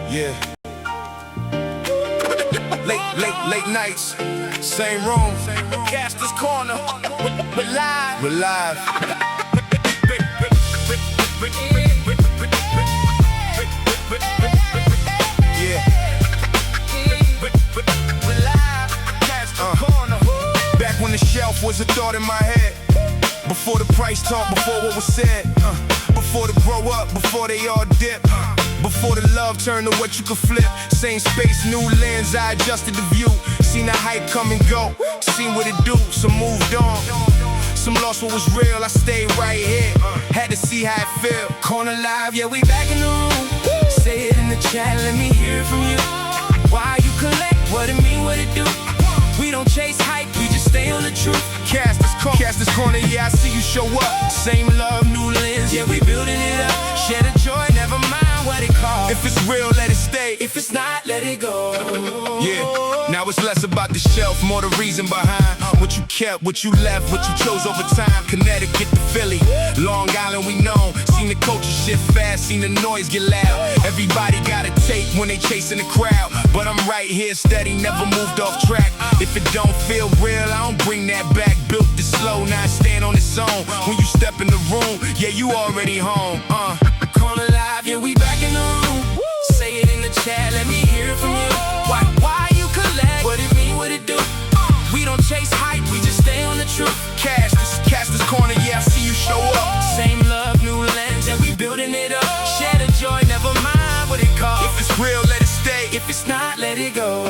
Yeah. Late nights, same room. Kastor's Korner. We're live. We're live. Yeah. We're live. Kastor's Korner. Back when the shelf was a thought in my head. Before the price talk, before what was said. Before the grow up, before they all dip. Before the love turned to what you could flip. Same space, new lens, I adjusted the view. Seen the hype come and go, seen what it do, some moved on. Some lost what was real, I stayed right here. Had to see how it feel. Korner live, yeah, we back in the room. Say it in the chat, let me hear it from you. Why you collect, what it mean, what it do? We don't chase hype, we just stay on the truth. Kastor's Korner, yeah, I see you show up. Same love, new lens, yeah, we building it up. Share the joy, never mind what it costs. If it's real, let it stay. If it's not, let it go. Yeah, now it's less about the shelf, more the reason behind what you kept, what you left, what you chose over time. Connecticut to Philly, Long Island we know. Seen the culture shift fast, seen the noise get loud. Everybody got a tape when they chasing the crowd, but I'm right here steady, never moved off track. If it don't feel real, I don't bring that back. Built this slow, now I stand on its own. When you step in the room, yeah, you already home. Korner live, yeah, we back in the room. Say it in the chat, let me hear it from you. Why you collect, what it mean, what it do? We don't chase hype, we just stay on the truth. Kastor's Korner, yeah, I see you show up. Same love, new lens, yeah, we building it up. Share the joy, never mind what it costs. If it's real, let it stay. If it's not, let it go.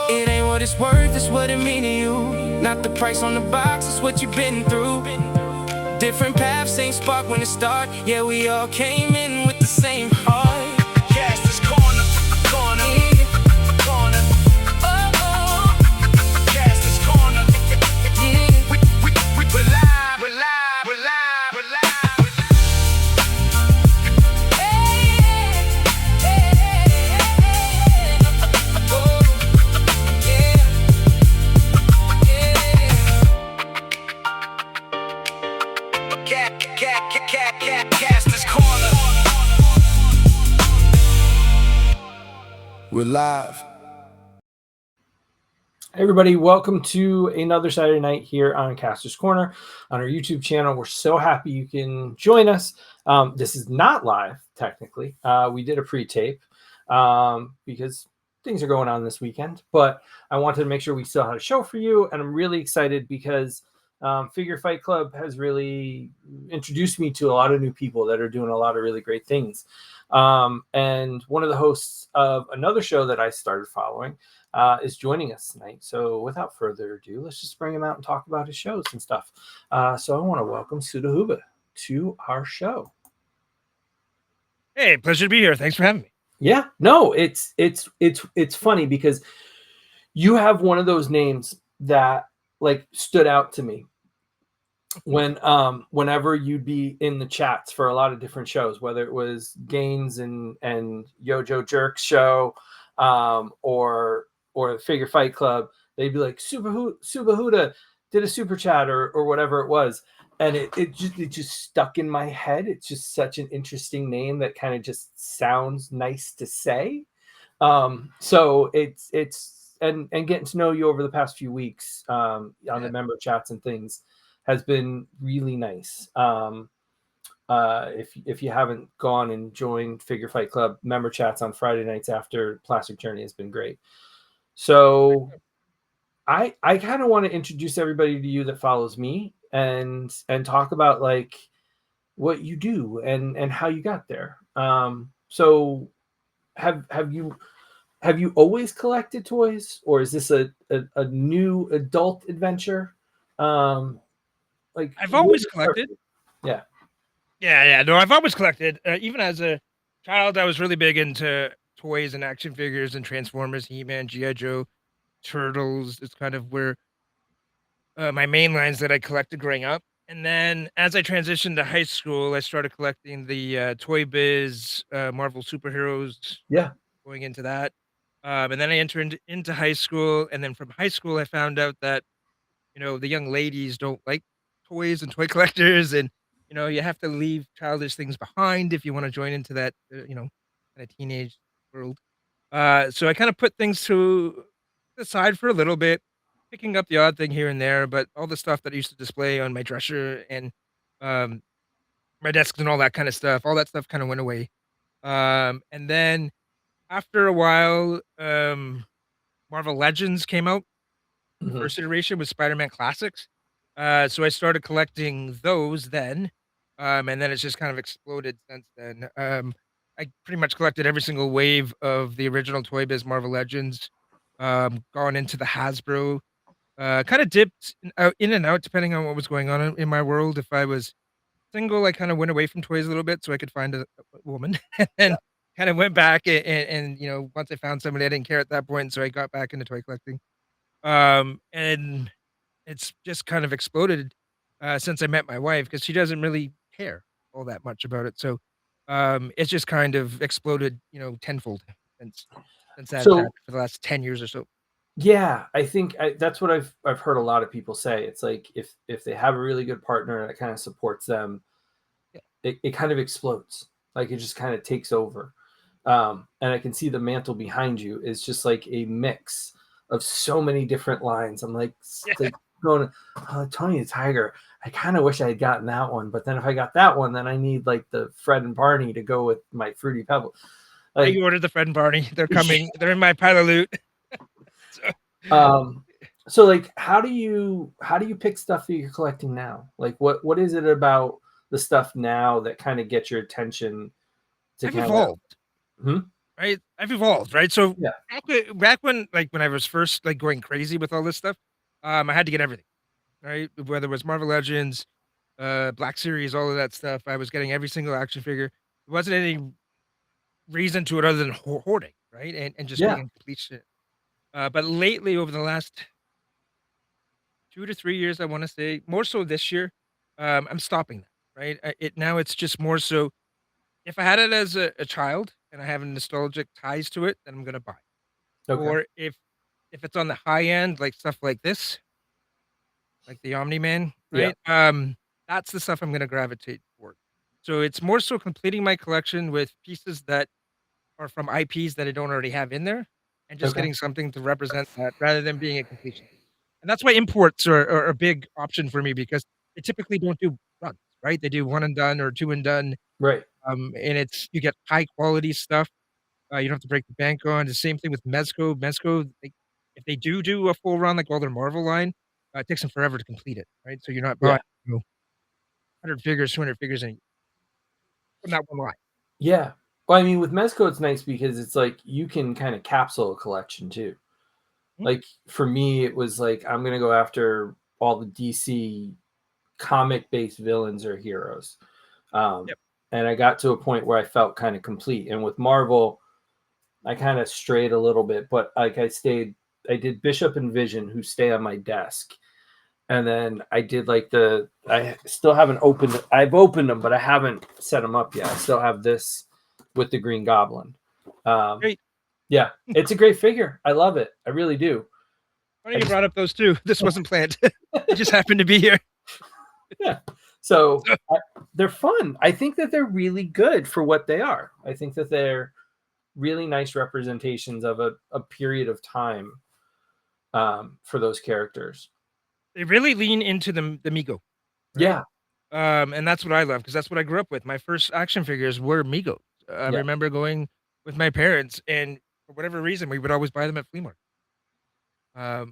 It ain't what it's worth, it's what it mean to you. Not the price on the box, it's what you've been through. Different paths, same spark when it start. Yeah, we all came in with the same heart. Kastor's Korner, Korner, Korner. Oh, Kastor's Korner. Yeah, we're live, we're live, we're live, we're live. Kastor's Korner. We're live. Hey everybody, welcome to another Saturday night here on Kastor's Korner on our YouTube channel. We're so happy you can join us. This is not live, technically. We did a pre-tape because things are going on this weekend, but I wanted to make sure we still had a show for you, and I'm really excited because Figure Fight Club has really introduced me to a lot of new people that are doing a lot of really great things. And one of the hosts of another show that I started following is joining us tonight. So without further ado, let's just bring him out and talk about his shows and stuff. So I want to welcome Sudehuba to our show. Hey, pleasure to be here. Thanks for having me. Yeah, no, it's funny because you have one of those names that like stood out to me when whenever you'd be in the chats for a lot of different shows, whether it was Gaines and Yojo Jerk's show, or Figure Fight Club, they'd be like Sudehuba did a super chat or whatever it was, and it just stuck in my head. It's just such an interesting name that kind of just sounds nice to say. So it's and getting to know you over the past few weeks on the member chats and things has been really nice. If you haven't gone and joined Figure Fight Club member chats on Friday nights after Plastic Journey, has been great. So I kind of want to introduce everybody to you that follows me and talk about like what you do and how you got there. So have you always collected toys, or is this a new adult adventure? Like I've always collected. Yeah. No, I've always collected. Even as a child, I was really big into toys and action figures and Transformers, He-Man, G.I. Joe, Turtles. It's kind of where my main lines that I collected growing up. And then as I transitioned to high school, I started collecting the Toy Biz, Marvel superheroes. Yeah. Going into that. And then I entered into high school. And then from high school, I found out that, the young ladies don't like toys and toy collectors. And, you have to leave childish things behind if you want to join into that, kind of teenage world. So I kind of put things to the side for a little bit, picking up the odd thing here and there, but all the stuff that I used to display on my dresser and um, my desks and all that kind of stuff, all that stuff kind of went away. And then after a while, Marvel Legends came out. The Mhm. first iteration was Spider-Man Classics. So I started collecting those then, and then it's just kind of exploded since then. I pretty much collected every single wave of the original Toy Biz Marvel Legends, gone into the Hasbro, kind of dipped in and out depending on what was going on in my world. If I was single, I kind of went away from toys a little bit so I could find a woman, and Yeah. then kind of went back and once I found somebody, I didn't care at that point, so I got back into toy collecting. And it's just kind of exploded, since I met my wife because she doesn't really care all that much about it. So, it's just kind of exploded, tenfold since that happened So for the last 10 years or so. yeah, I think that's what I've heard a lot of people say. It's like if they have a really good partner that kind of supports them, Yeah. it kind of explodes. Like it just kind of takes over. And I can see the mantle behind you is just like a mix of so many different lines. I'm like, Yeah. like going, oh, Tony the Tiger. I kind of wish I had gotten that one, but then if I got that one, then I need like the Fred and Barney to go with my Fruity Pebble. I Like, ordered the Fred and Barney. They're coming. They're in my pile of loot. So, um, so like, how do you pick stuff that you're collecting now? Like, what is it about the stuff now that kind of gets your attention to I've kind of, evolved, hmm? right? I've evolved, right? So Yeah, back when, like, when I was first like going crazy with all this stuff, I had to get everything, right? Whether it was Marvel Legends, Black Series, all of that stuff, I was getting every single action figure. There wasn't any reason to it other than hoarding, right? And just being yeah, in complete shit. But lately, over the last 2 to 3 years, I want to say more so this year, I'm stopping that. Right? It now it's just more so if I had it as a child and I have a nostalgic ties to it, then I'm gonna buy. okay, Or if it's on the high end, like stuff like this, like the Omni Man, yeah, right? That's the stuff I'm gonna gravitate toward. So it's more so completing my collection with pieces that are from IPs that I don't already have in there, and just okay, getting something to represent that rather than being a completion. And that's why imports are a big option for me because they typically don't do runs, right? They do one and done or two and done, right. and it's you get high quality stuff. You don't have to break the bank on. The same thing with Mezco. Mezco, if they do a full run like all their Marvel line, it takes them forever to complete it, right? So you're not buying, Yeah. 100 figures, 200 figures from that one line. Yeah. Well, I mean, with Mezco, it's nice because it's like you can kind of capsule a collection too. Mhm. Like for me, it was like I'm gonna go after all the DC comic-based villains or heroes. Um, Yep. and I got to a point where I felt kind of complete. And with Marvel, I kind of strayed a little bit, but like I did Bishop and Vision who stay on my desk. And then I did like I still haven't opened, I've opened them, but I haven't set them up yet. I still have this with the Green Goblin. Um, Great. yeah, it's a great figure. I love it. I really do. Funny I you just, brought up those two. This wasn't planned. It just happened to be here. yeah. So So they're fun. I think that they're really good for what they are. I think that they're really nice representations of a period of time for those characters. they really lean into the Mego, right? Yeah. And that's what I love because that's what I grew up with. My first action figures were Mego. I Yeah. remember going with my parents, and for whatever reason, we would always buy them at flea market.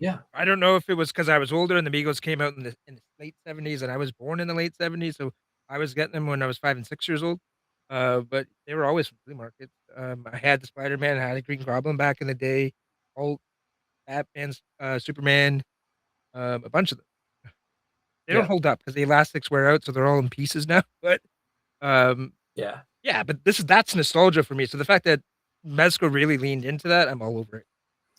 Yeah. I don't know if it was because I was older and the Migos came out in the late 70s and I was born in the late 70s, so I was getting them when I was 5 and 6 years old. But they were always from flea market. I had the Spider-Man, I had a Green Goblin back in the day, Hulk, Batman, Superman, a bunch of them. They don't Yeah. hold up because the elastics wear out, so they're all in pieces now. But um, Yeah. yeah, but that's nostalgia for me. So the fact that Mezco really leaned into that, I'm all over it.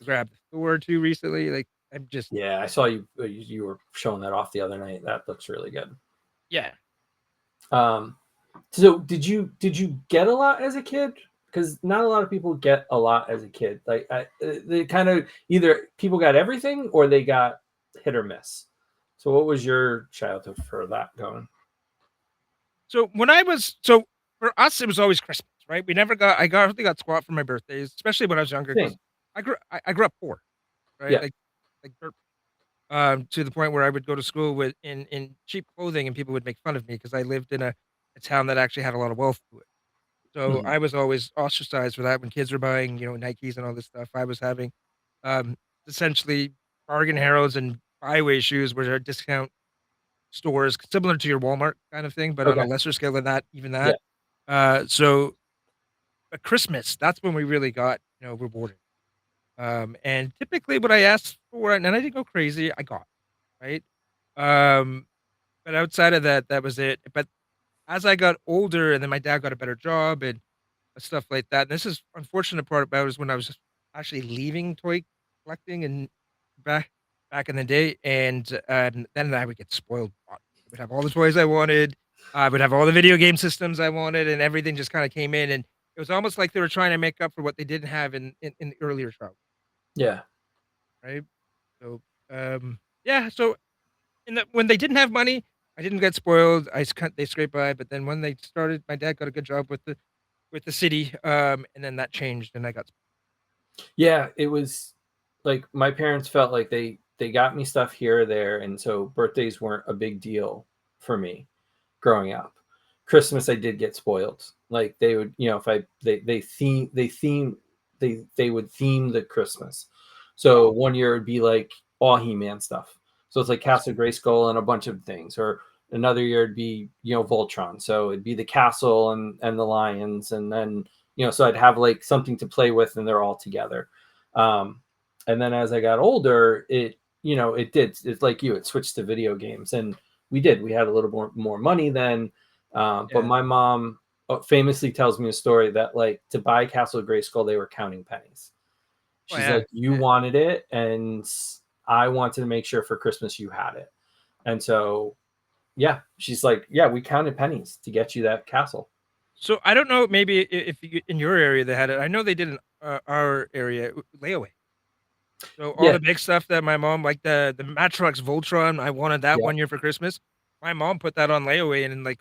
I grabbed the Thor too recently. Like I'm just Yeah. I saw you were showing that off the other night. That looks really good. yeah. Um, so did you get a lot as a kid? Because not a lot of people get a lot as a kid. Like they kind of either people got everything or they got hit or miss. So what was your childhood for that going? So for us, it was always Christmas, right? I got squat for my birthdays, especially when I was younger, because Same. I grew up poor, right? Yeah. Like dirt, to the point where I would go to school with in cheap clothing, and people would make fun of me because I lived in a town that actually had a lot of wealth to it. So Mhm. I was always ostracized for that when kids were buying, Nikes and all this stuff. I was having, um, essentially bargain heralds and byway shoes, which are discount stores similar to your Walmart kind of thing, but on a Okay. lesser scale than that, even Yeah. that. So at Christmas, that's when we really got, rewarded. And typically what I asked for, and I didn't go crazy, I got, right? Um, but outside of that, that was it. But as I got older and then my dad got a better job and stuff like that. And this is unfortunate part about it is when I was just actually leaving toy collecting and back back in the day, and then I would get spoiled. I would have all the toys I wanted. I would have all the video game systems I wanted, and everything just kind of came in. And it was almost like they were trying to make up for what they didn't have in the earlier child, Yeah. right? So yeah. So when they didn't have money, I didn't get spoiled. They scraped by. But then when they started, my dad got a good job with the city, and then that changed, and I got Yeah, it was like my parents felt like they got me stuff here or there, and so birthdays weren't a big deal for me growing up. Christmas, I did get spoiled. Like they would, if I they would theme the Christmas. So oh, one year it'd be like all He-Man stuff. So it's like Castle Grayskull and a bunch of things. Or another year it'd be, Voltron. So it'd be the castle and the lions, and then so I'd have like something to play with, and they're all together. Um, and then as I got older, it's like it switched to video games, and we had a little more money then. But yeah. my mom famously tells me a story that like to buy Castle Grayskull, they were counting pennies. Oh, She's yeah, like, you yeah. wanted it, and I wanted to make sure for Christmas you had it. And so, yeah, she's like, yeah, we counted pennies to get you that castle. So, I don't know, maybe if you in your area they had it. I know they did in, our area, layaway. So, all Yeah, the big stuff that my mom like the Matchbox Voltron, I wanted that yeah, one year for Christmas. My mom put that on layaway in, like,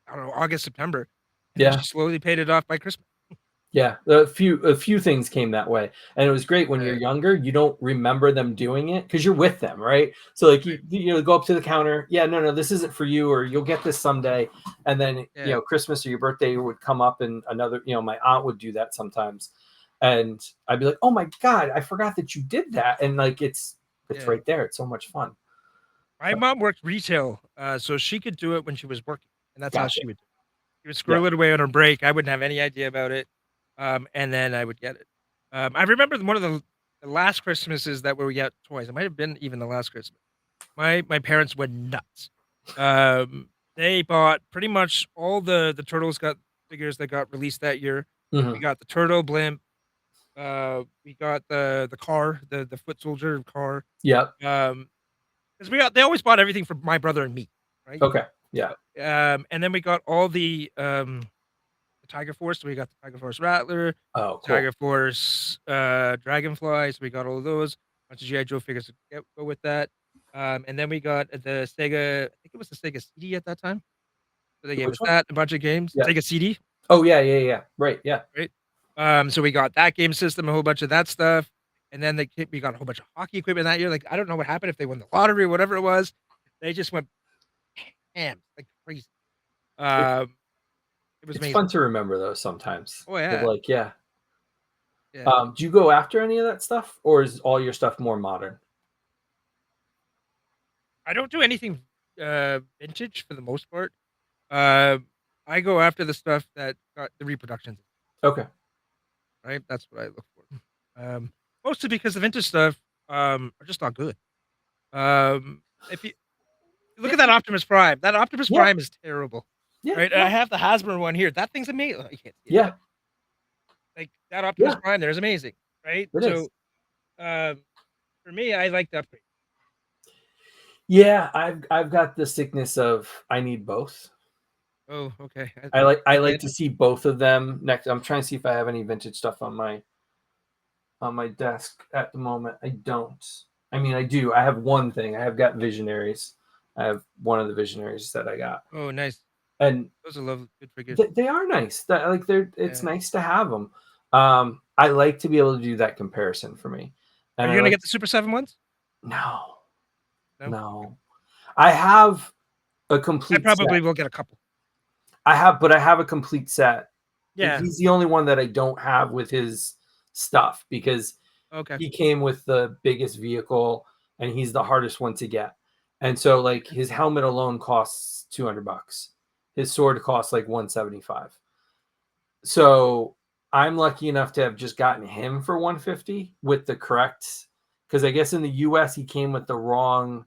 I don't know, August, September, and then yeah. she slowly paid it off by Christmas. Yeah, a few things came that way, and it was great when you're Uh, younger. You don't remember them doing it because you're with them, right? So like right, go up to the counter. Yeah, no, this isn't for you, or you'll get this someday. And then yeah, Christmas or your birthday would come up, and another my aunt would do that sometimes, and I'd be like, oh my god, I forgot that you did that, and like it's yeah. right there. It's so much fun. My mom worked retail, so she could do it when she was working, and that's how Gotcha. she would do it. She would Yeah. squirrel it away on her break. I wouldn't have any idea about it, and then I would get it. I remember one of the last Christmases that where we got toys. It might have been even the last Christmas. My parents went nuts. They bought pretty much all the Turtles got figures that got released that year. We Hmm. got the Turtle Blimp. We got the car, the foot soldier car. Yep. Um, because they always bought everything for my brother and me, right? Okay. Yeah. And then we got all the Tiger Force. So we got the Tiger Force Rattler, Oh, cool. Tiger Force Dragonfly. So we got all of those. Bunch of GI Joe figures to go with that. And then we got the Sega. I think it was the Sega CD at that time. So they gave Which us one? that, a bunch of games. Yeah. Sega CD, Oh, yeah, yeah, yeah. Right. Yeah. right? So we got that game system, a whole bunch of that stuff. And then we got a whole bunch of hockey equipment that year. Like I don't know what happened if they won the lottery or whatever it was. They just went ham like crazy. Um, it was It's amazing. fun to remember those sometimes. Oh But yeah, like, yeah. yeah. Do you go after any of that stuff, or is all your stuff more modern? I don't do anything vintage for the most part. Uh, I go after the stuff that got the reproductions, Okay. right? That's what I look for. Mostly because the vintage stuff are just not good. If you look Yeah. at that Optimus Yeah. Prime is terrible, Yeah. right? No. I have the Hasbro one here. That thing's amazing. Oh, you can't see it, Yeah. but like that Optimus Yeah. Prime there is amazing, right? It is. So um, for me, I like the upgrade. Yeah. I've got the sickness of I need both. Oh, okay. I like Get to see both of them next. I'm trying to see if I have any vintage stuff on my desk at the moment. I don't. I mean, I do. I have one thing. I have got Visionaries. I have one of the Visionaries that I got. Oh, nice. And Those are lovely, good figures. they are nice. That like it's Yeah. nice to have them. I like to be able to do that comparison for me, Are and you I gonna like get the Super 7 ones? no, No? no. I have a I complete set. probably will get a couple. But I have a complete set. Yeah. He's the only one that I don't have with his stuff because Okay. he came with the biggest vehicle and he's the hardest one to get. And so like his helmet alone costs $200. His sword costs like 175. So I'm lucky enough to have just gotten him for 150 with the correct, because I guess in the US he came with the wrong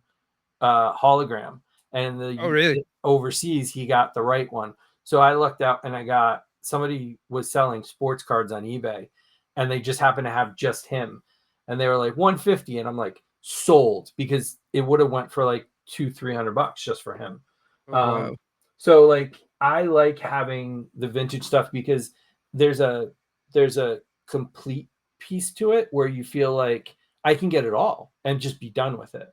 hologram, and Oh, really? overseas he got the right one. So I lucked out and I got somebody was selling sports cards on eBay, and they just happened to have just him, and they were like 150, and I'm like sold because it would have went for like 200-300 bucks just for him. Oh, wow. So like I like having the vintage stuff because there's a there's a complete piece to it where you feel like I can get it all and just be done with it.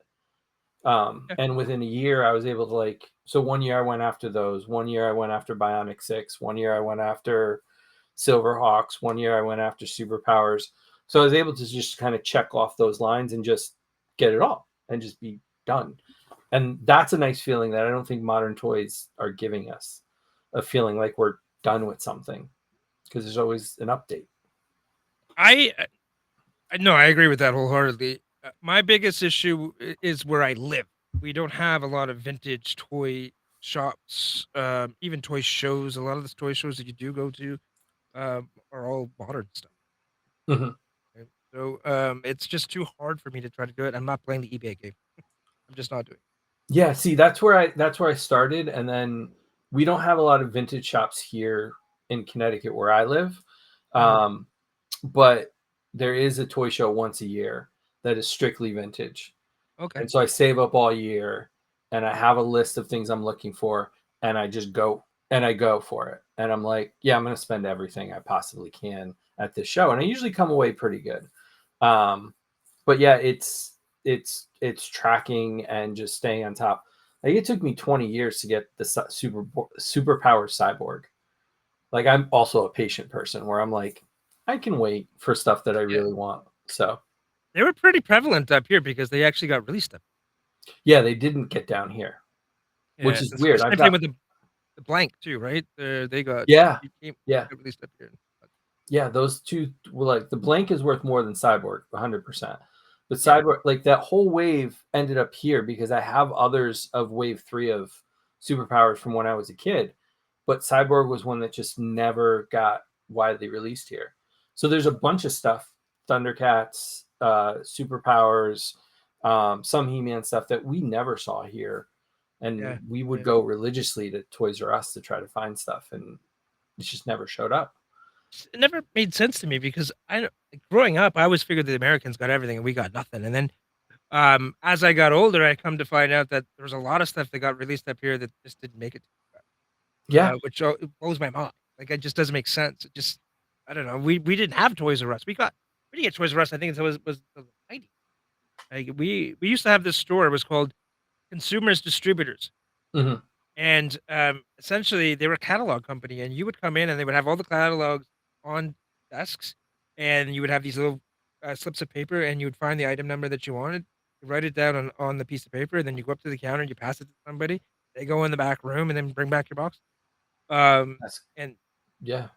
Yeah. And within a year, I was able to like. So 1 year I went after those. 1 year I went after Bionic Six. 1 year I went after Silverhawks. 1 year I went after Superpowers. So I was able to just kind of check off those lines and just get it all and just be done. And that's a nice feeling that I don't think modern toys are giving us, a feeling like we're done with something because there's always an update. No, I agree with that wholeheartedly. My biggest issue is where I live. We don't have a lot of vintage toy shops, even toy shows. A lot of the toy shows that you do go to are all modern stuff. Mhm. Right? So it's just too hard for me to try to do it. I'm not playing the eBay game. I'm just not doing it. Yeah, see, that's where I started, and then we don't have a lot of vintage shops here in Connecticut where I live. Mhm. Um, but there is a toy show once a year that is strictly vintage. Okay. And so I save up all year and I have a list of things I'm looking for and I just go and I go for it. And I'm like, yeah, I'm going to spend everything I possibly can at this show. And I usually come away pretty good. Um, but yeah, it's tracking and just staying on top. Like it took me 20 years to get the superpower cyborg. Like I'm also a patient person where I'm like, I can wait for stuff that I Yeah. really want. So They were pretty prevalent up here because they actually got released up. yeah, they didn't get down here, which Yeah. is And weird. I've same thing got with the blank too, right? They got yeah, yeah, got released up here. yeah. Those two were like the blank is worth more than Cyborg, 100%. But Yeah. Cyborg, like that whole wave ended up here because I have others of wave three of superpowers from when I was a kid. But Cyborg was one that just never got widely released here. So there's a bunch of stuff, Thundercats, superpowers, some He-Man stuff that we never saw here. And Yeah. we would Yeah. go religiously to Toys R Us to try to find stuff, and it just never showed up. It never made sense to me because growing up, I always figured the Americans got everything and we got nothing. And then as I got older, I come to find out that there was a lot of stuff that got released up here that just didn't make it, Yeah. which it blows my mind. Like it just doesn't make sense. It just I don't know. We didn't have Toys R Us. We didn't get Toys R Us. I think it was the 90s. Like we used to have this store. It was called Consumers Distributors. Hmm. And essentially, they were a catalog company, and you would come in, and they would have all the catalogs on desks, and you would have these little slips of paper, and you would find the item number that you wanted, you write it down on the piece of paper, and then you go up to the counter, and you pass it to somebody. They go in the back room, and then bring back your box. That's And yeah.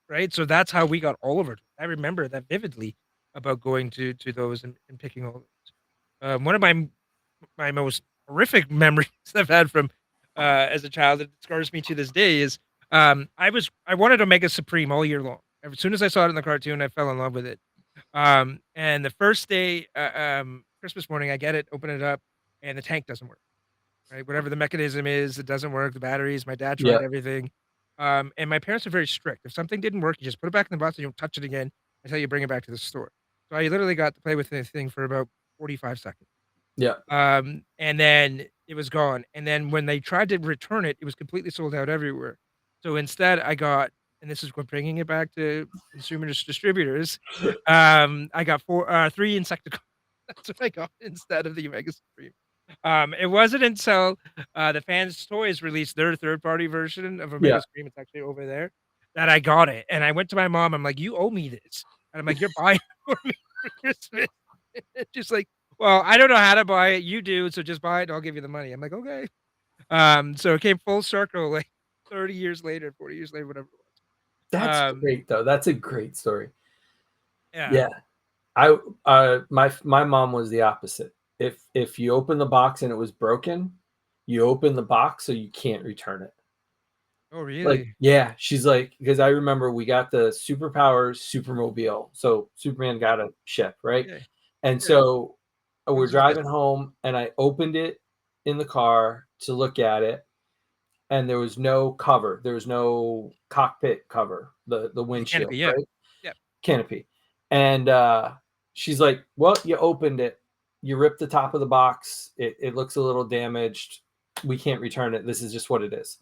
right, so that's how we got all of it. I remember that vividly about going to those and picking all those. One of my most horrific memories I've had from as a child that scars me to this day is I wanted Omega Supreme all year long. As soon as I saw it in the cartoon, I fell in love with it. And the first day, Christmas morning, I get it, open it up, and the tank doesn't work. Right, whatever the mechanism is, it doesn't work. The batteries, my dad Yeah. tried everything, and my parents are very strict. If something didn't work, you just put it back in the box and you don't touch it again until you bring it back to the store. So I literally got to play with the thing for about 45 seconds. Yeah. And then it was gone. And then when they tried to return it, it was completely sold out everywhere. So instead, I got, and this is what bringing it back to consumer distributors. I got three Insecticons. That's what I got instead of the Omega Supreme. It wasn't until the Fans Toys released their third-party version of Omega Yeah. Scream. It's actually over there that I got it, and I went to my mom. I'm like, "You owe me this," and I'm like, "You're buying it for me for Christmas." She's like, "Well, I don't know how to buy it. You do, so just buy it, and I'll give you the money." I'm like, "Okay." So it came full circle, like 30 years later, 40 years later, whatever it was. That's great though. That's a great story. Yeah. Yeah. I my mom was the opposite. If you open the box and it was broken, you open the box so you can't return it. Oh, Like, really? yeah, she's like, because I remember we got the Superpowers Supermobile. So Superman got a ship, right? Yeah. And Yeah. so we're Those are good. driving home and I opened it in the car to look at it, and there was no cover. There was no cockpit cover, the The windshield, canopy, yeah. right? Yeah. Canopy. And she's like, well, you opened it, you ripped the top of the box, it looks a little damaged, we can't return it, this is just what it is.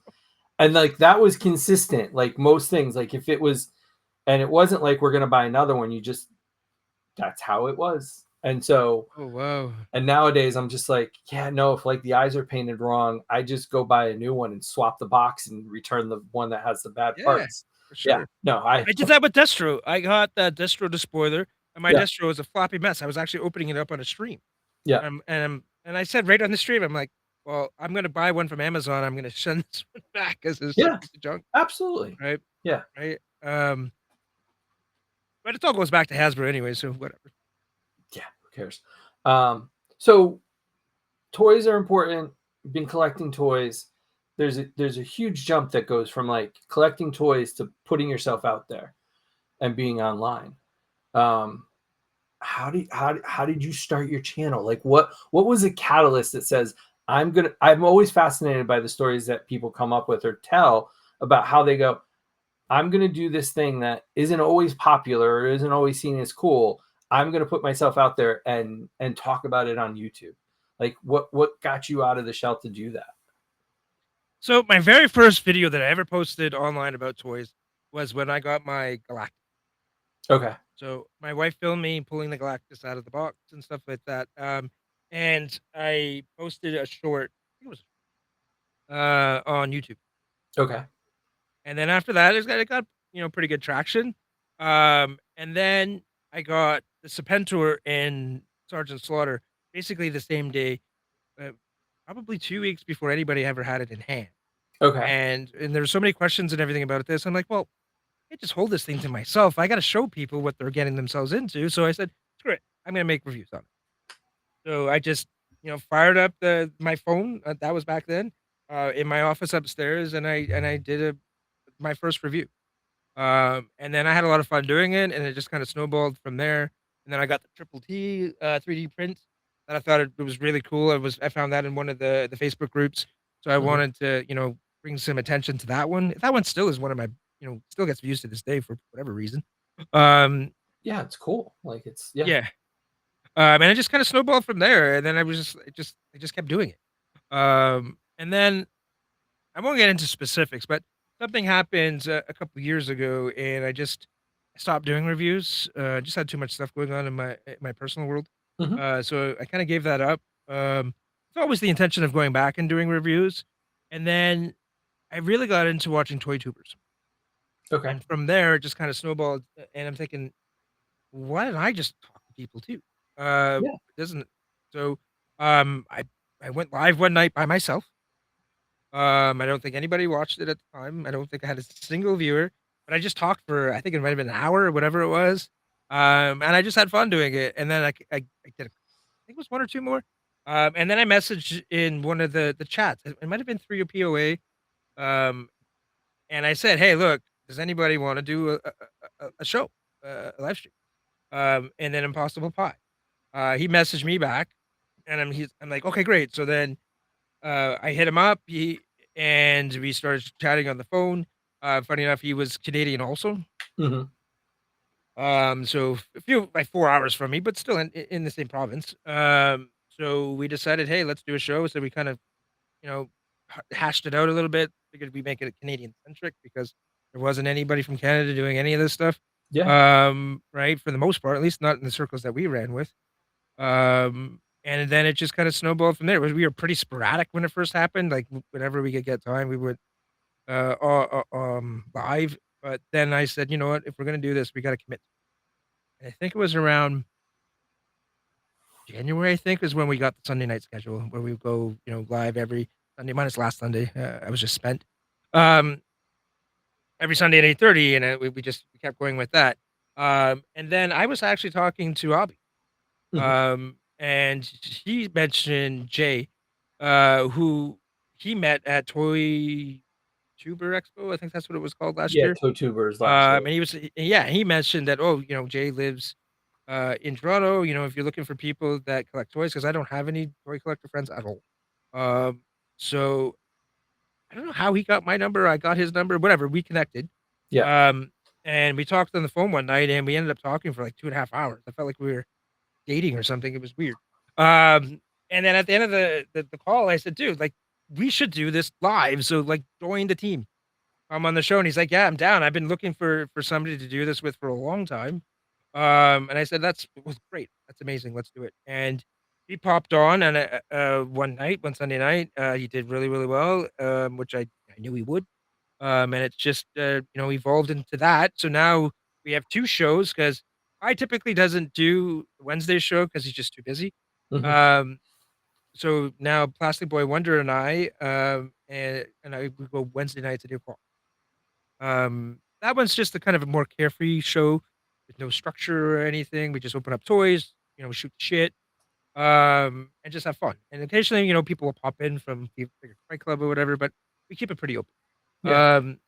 And like that was consistent, like most things, like if it was, and it wasn't like we're gonna buy another one, you just, that's how it was. And so, Oh, wow. and nowadays I'm just like, yeah, no, if like the eyes are painted wrong, I just go buy a new one and swap the box and return the one that has the bad Yeah, parts. for Yeah, sure. no, I I did that with Destro. I got the Destro despoiler, and my yeah, Destro was a floppy mess. I was actually opening it up on a stream. yeah, And I said right on the stream, I'm like, "Well, I'm gonna buy one from Amazon. I'm gonna send this one back 'cause it's a yeah, piece of junk." absolutely. Right? Yeah. Right? But it all goes back to Hasbro anyway, so whatever. Yeah, who cares? So toys are important. Been collecting toys. There's a huge jump that goes from like collecting toys to putting yourself out there and being online. Um, how did you start your channel? Like what was a catalyst that says I'm always fascinated by the stories that people come up with or tell about how they go, I'm going to do this thing that isn't always popular or isn't always seen as cool. I'm going to put myself out there and talk about it on YouTube. Like what got you out of the shell to do that? So my very first video that I ever posted online about toys was when I got my Galactus. Okay. So my wife filmed me pulling the Galactus out of the box and stuff like that. And I posted a short, I think it was on YouTube. Okay. And then after that, it got pretty good traction. And then I got the Serpentor and Sergeant Slaughter basically the same day, uh, probably 2 weeks before anybody ever had it in hand. Okay. And there were so many questions and everything about this. I'm like, well, I can't just hold this thing to myself. I got to show people what they're getting themselves into. So I said, screw it, I'm gonna make reviews on it. So I just fired up my phone. That was back then, in my office upstairs, and I did my first review. And then I had a lot of fun doing it, and it just kind of snowballed from there. And then I got the Triple T 3D print that I thought it was really cool. I found that in one of the Facebook groups, so I Mhm. wanted to bring some attention to that one. That one still is one of my still gets views to this day for whatever reason. Um, Yeah, it's cool. Like it's yeah. yeah. And it just kind of snowballed from there, and then I just kept doing it. And then I won't get into specifics, but something happened a couple years ago, and I stopped doing reviews. Just had too much stuff going on in my personal world, Mhm. so I kind of gave that up. It's always the intention of going back and doing reviews, and then I really got into watching Toy Tubers, Okay. and from there it just kind of snowballed. And I'm thinking, why didn't I just talk to people too? Yeah. It doesn't so I went live one night by myself. I don't think anybody watched it at the time. I don't think I had a single viewer, but I just talked for, I think it might have been an hour or whatever it was. And I just had fun doing it. And then I did, I think it was one or two more. And then I messaged in one of the chats. It might have been through your POA. Um, and I said, hey, look, does anybody want to do a show, a live stream? And then Impossible Pie. He messaged me back, and I'm like, okay, great. So then I hit him up. And we started chatting on the phone. Funny enough, he was Canadian also. Mhm. So a few like 4 hours from me, but still in the same province. So we decided, hey, let's do a show. So we kind of, you know, hashed it out a little bit. Figured we make it Canadian centric because there wasn't anybody from Canada doing any of this stuff. Yeah. Right, for the most part, at least not in the circles that we ran with. And then it just kind of snowballed from there. We were pretty sporadic when it first happened. Like whenever we could get time, we would live. But then I said, you know what? If we're gonna do this, we got to commit. And I think it was around January. I think is when we got the Sunday night schedule where we go, live every Sunday minus last Sunday. I was just spent. Um, every Sunday at 8:30, and we kept going with that. And then I was actually talking to Abby, Mhm. and he mentioned Jay, who he met at Toy Tuber Expo. I think that's what it was called last Yeah, year. toe tubers last year. And he mentioned that, oh, Jay lives in Toronto. If you're looking for people that collect toys, because I don't have any toy collector friends at all. So I don't know how he got my number. I got his number, whatever. We connected. Yeah. Um, and we talked on the phone one night, and we ended up talking for like 2.5 hours. I felt like we were dating or something. It was weird. And then at the end of the call, I said, dude, like, we should do this live. So, like, join the team. I'm on the show. And he's like, yeah, I'm down. I've been looking for somebody to do this with for a long time. And I said, it was great. That's amazing. Let's do it. And he popped on and one Sunday night, he did really, really well, which I knew he would. And it's just, evolved into that. So now we have two shows because I typically doesn't do Wednesday show because he's just too busy. Mhm. Um, so now Plastic Boy Wonder and I, we go Wednesday nights at 8 o'clock. That one's just a kind of a more carefree show with no structure or anything. We just open up toys, we shoot the shit, and just have fun. And occasionally, people will pop in from the Fight Club or whatever, but we keep it pretty open. Yeah. Um,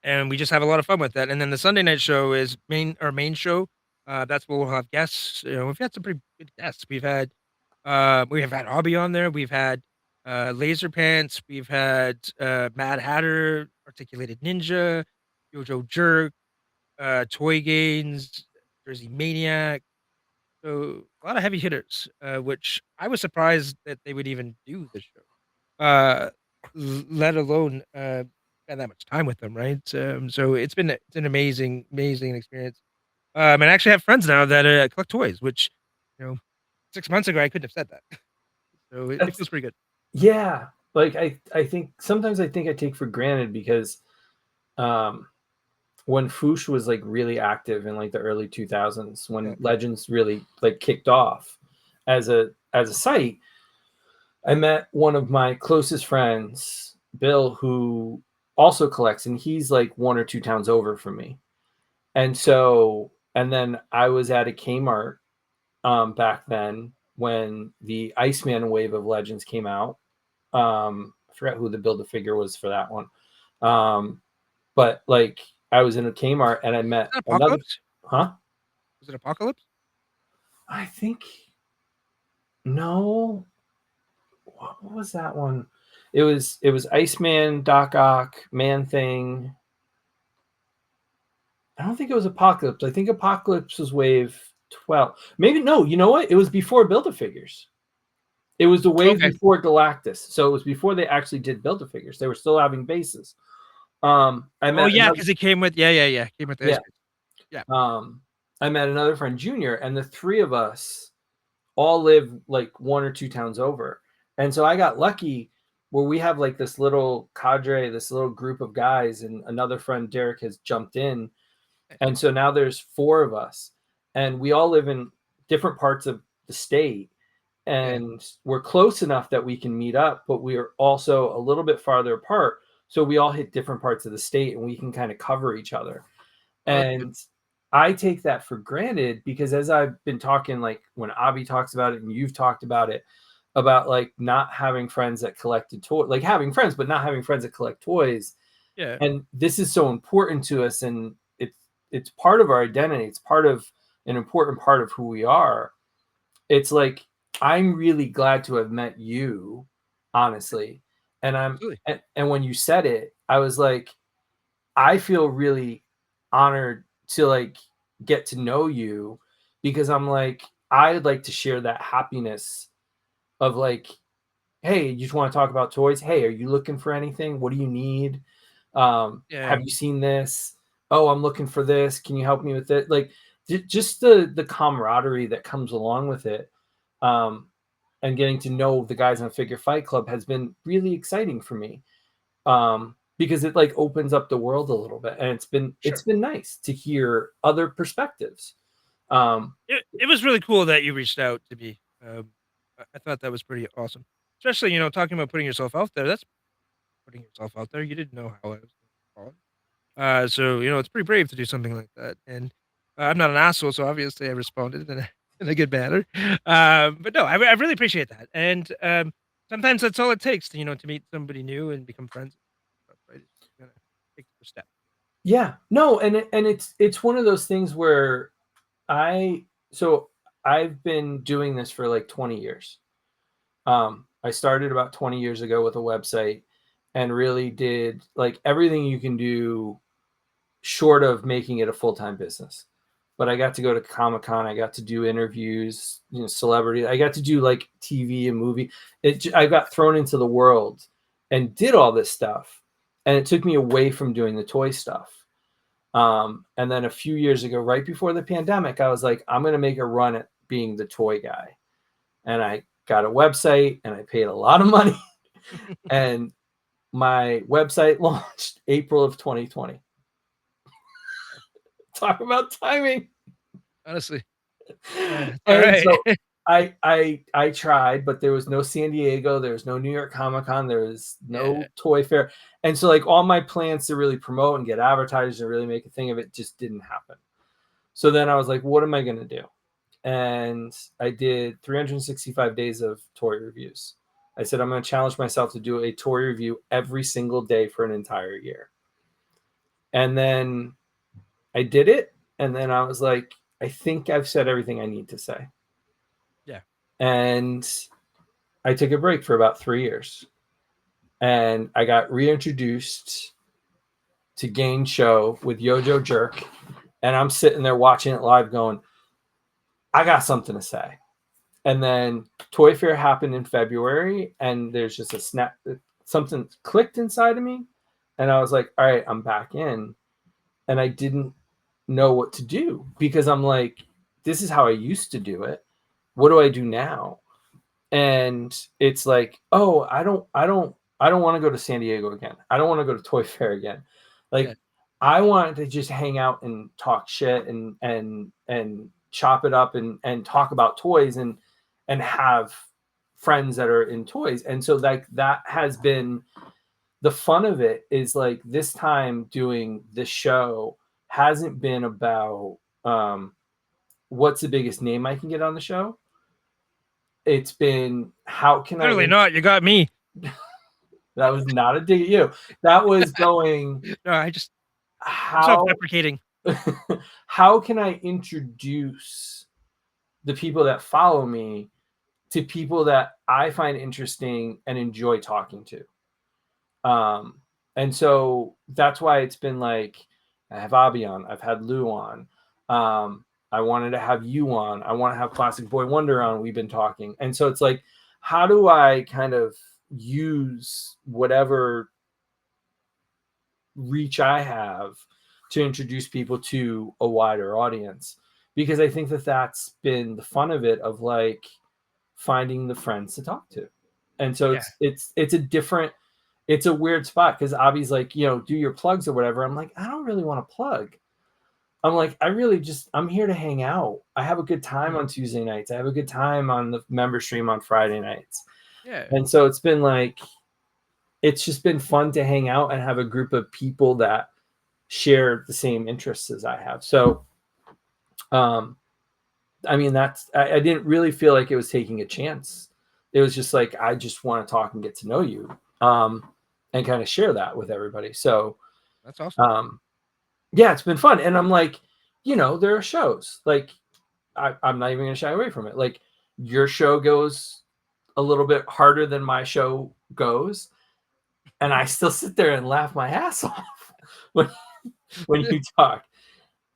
and we just have a lot of fun with that. And then the Sunday night show is our main show. That's where we'll have guests. We've had some pretty good guests. We have had Hobby on there. We've had Laser Pants. We've had Mad Hatter, Articulated Ninja, Jojo Jerk, Toy Gains, Jersey Maniac. So a lot of heavy hitters, which I was surprised that they would even do the show, let alone spend that much time with them, right? So it's an amazing, amazing experience. And I actually have friends now that collect toys, which, you know, 6 months ago I couldn't have said that. So it That's feels pretty good. yeah. Like I think sometimes I think I take for granted because um when Foosh was like really active in like the early 2000s, Yeah. when Legends really like kicked off as a site, I met one of my closest friends, Bill, who also collects, and he's like one or two towns over from me. And then I was at a Kmart back then when the Iceman wave of Legends came out. I forgot who the build a figure was for that one. But like I was in a Kmart and I met Was it another, Apocalypse? huh? Was it Apocalypse? I think no. What was that one? It was Iceman, Doc Ock, Man Thing. I don't think it was Apocalypse. I think Apocalypse was wave 12. Maybe no, you know what? It was before Build-A-Figures. It was the wave Okay. before Galactus. So it was before they actually did Build-A-Figures. They were still having bases. I Oh met yeah, another because it came with came with the ice yeah. cream. Yeah. I met another friend, Junior, and the three of us all live like one or two towns over. And so I got lucky where we have like this little cadre, this little group of guys, and another friend, Derek, has jumped in. And so now there's four of us, and we all live in different parts of the state. Yeah. And we're close enough that we can meet up, but we are also a little bit farther apart. So we all hit different parts of the state and we can kind of cover each other. Oh, that's good. And I take that for granted because as I've been talking, like when Avi talks about it and you've talked about it, about like not having friends that collected toys, like having friends, but not having friends that collect toys. Yeah. And this is so important to us. And it's part of our identity. It's part of an important part of who we are. It's like, I'm really glad to have met you, honestly. And Absolutely. and when you said it, I was like, I feel really honored to like get to know you because I'm like, I'd like to share that happiness of like, hey, you just want to talk about toys? Hey, are you looking for anything? What do you need? Yeah. Have you seen this? Oh, I'm looking for this. Can you help me with it? Like just the camaraderie that comes along with it. and getting to know the guys on Figure Fight Club has been really exciting for me. Because it like opens up the world a little bit, and it's been nice to hear other perspectives. It was really cool that you reached out to me. I thought that was pretty awesome, especially talking about putting yourself out there. That's putting yourself out there. You didn't know how I was going to respond. So it's pretty brave to do something like that. And I'm not an asshole, so obviously I responded in a good manner. But no, I really appreciate that. And sometimes that's all it takes to meet somebody new and become friends. Right? It's gonna take the step. Yeah, no, and it's one of those things where I've been doing this for like 20 years. I started about 20 years ago with a website and really did like everything you can do short of making it a full-time business. But I got to go to Comic-Con, I got to do interviews, celebrity. I got to do like TV and movie. I got thrown into the world and did all this stuff. And it took me away from doing the toy stuff. And then a few years ago, right before the pandemic, I was like, I'm going to make a run at being the toy guy. And I got a website and I paid a lot of money. And my website launched April of 2020. Talk about timing. Honestly. And right. so I tried, but there was no San Diego, there was no New York Comic-Con, there was no toy fair. And so like all my plans to really promote and get advertisers and really make a thing of it just didn't happen. So then I was like, what am I going to do? And I did 365 days of toy reviews. I said, I'm going to challenge myself to do a toy review every single day for an entire year. And then I did it. And then I was like, I think I've said everything I need to say. Yeah. And I took a break for about 3 years. And I got reintroduced to Gain Show with Yojo Jerk. And I'm sitting there watching it live going, I got something to say. And then Toy Fair happened in February. And there's just a snap. Something clicked inside of me. And I was like, all right, I'm back in. And I didn't know what to do because I'm like, this is how I used to do it. What do I do now? And it's like, oh, I don't want to go to San Diego again. I don't want to go to Toy Fair again. Like I wanted to just hang out and talk shit and chop it up and talk about toys and have friends that are in toys. And so like that has been the fun of it is like this time doing this show hasn't been about what's the biggest name I can get on the show. It's been how can Clearly not. You got me. That was not a dig at you. That was going. No, I just how self-deprecating. How can I introduce the people that follow me to people that I find interesting and enjoy talking to? And so that's why it's been like I have Abby on, I've had Lou on. I wanted to have you on. I want to have Classic Boy Wonder on. We've been talking. And so it's like, how do I kind of use whatever reach I have to introduce people to a wider audience? Because I think that that's been the fun of it, of like finding the friends to talk to. And so it's a different, it's a weird spot because Abby's like, do your plugs or whatever. I'm like, I don't really want to plug. I'm like, I'm here to hang out. I have a good time on Tuesday nights. I have a good time on the member stream on Friday nights. Yeah. And so it's been like, it's just been fun to hang out and have a group of people that share the same interests as I have. So, I mean, I didn't really feel like it was taking a chance. It was just like, I just want to talk and get to know you, and kind of share that with everybody. So that's awesome. Yeah, it's been fun. And I'm like, there are shows like I'm not even going to shy away from it. Like your show goes a little bit harder than my show goes. And I still sit there and laugh my ass off when you talk.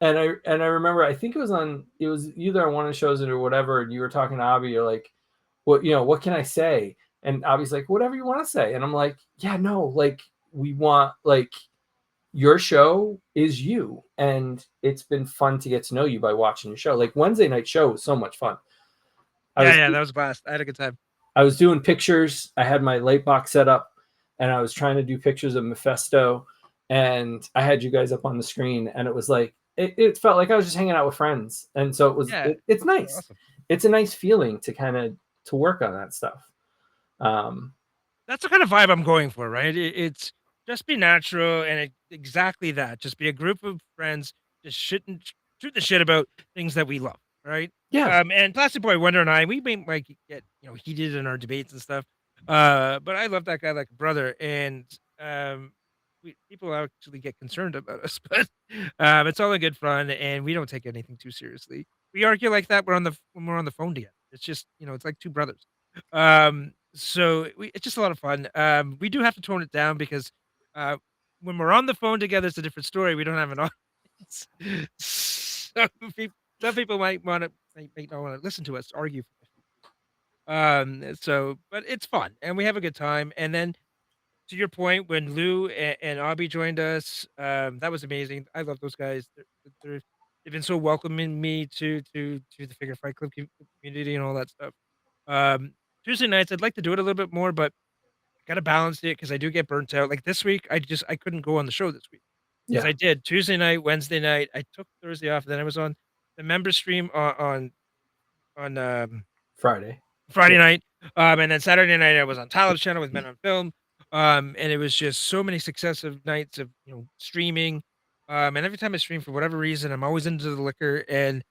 And I remember, I think it was either on one of the shows or whatever. And you were talking to Abby, you're like, what can I say? And Abby's like, whatever you want to say. And I'm like, yeah, no, like we want, like, your show is you, and it's been fun to get to know you by watching your show. Like Wednesday night show was so much fun. Yeah, that was a blast. I had a good time. I was doing pictures. I had my light box set up, and I was trying to do pictures of Mephisto, and I had you guys up on the screen, and it was like it felt like I was just hanging out with friends, and so Yeah, it's nice. awesome. It's a nice feeling to kind of to work on that stuff. That's the kind of vibe I'm going for, right? It's just be natural and exactly that. Just be a group of friends, just shoot the shit about things that we love, right? Yeah, And Plastic Boy Wonder and I, we may like get heated in our debates and stuff. But I love that guy like a brother, and people actually get concerned about us, but it's all in good fun, and we don't take anything too seriously. We argue like that. When we're on the phone together. It's just it's like two brothers. So it's just a lot of fun. We do have to tone it down because uh, when we're on the phone together, it's a different story. We don't have an audience. So some people might not want to listen to us argue. But it's fun and we have a good time. And then to your point, when Lou and Abby joined us, that was amazing. I love those guys. They've been so welcoming me to the Figure Fight Club community and all that stuff. Um, Tuesday nights, I'd like to do it a little bit more, but I gotta balance it because I do get burnt out. Like this week, I couldn't go on the show this week because yeah. I did Tuesday night, Wednesday night. I took Thursday off, then I was on the member stream on Friday. Friday Yeah. night, and then Saturday night I was on Talib's channel with Men on Film, and it was just so many successive nights of streaming, and every time I stream for whatever reason, I'm always into the liquor, and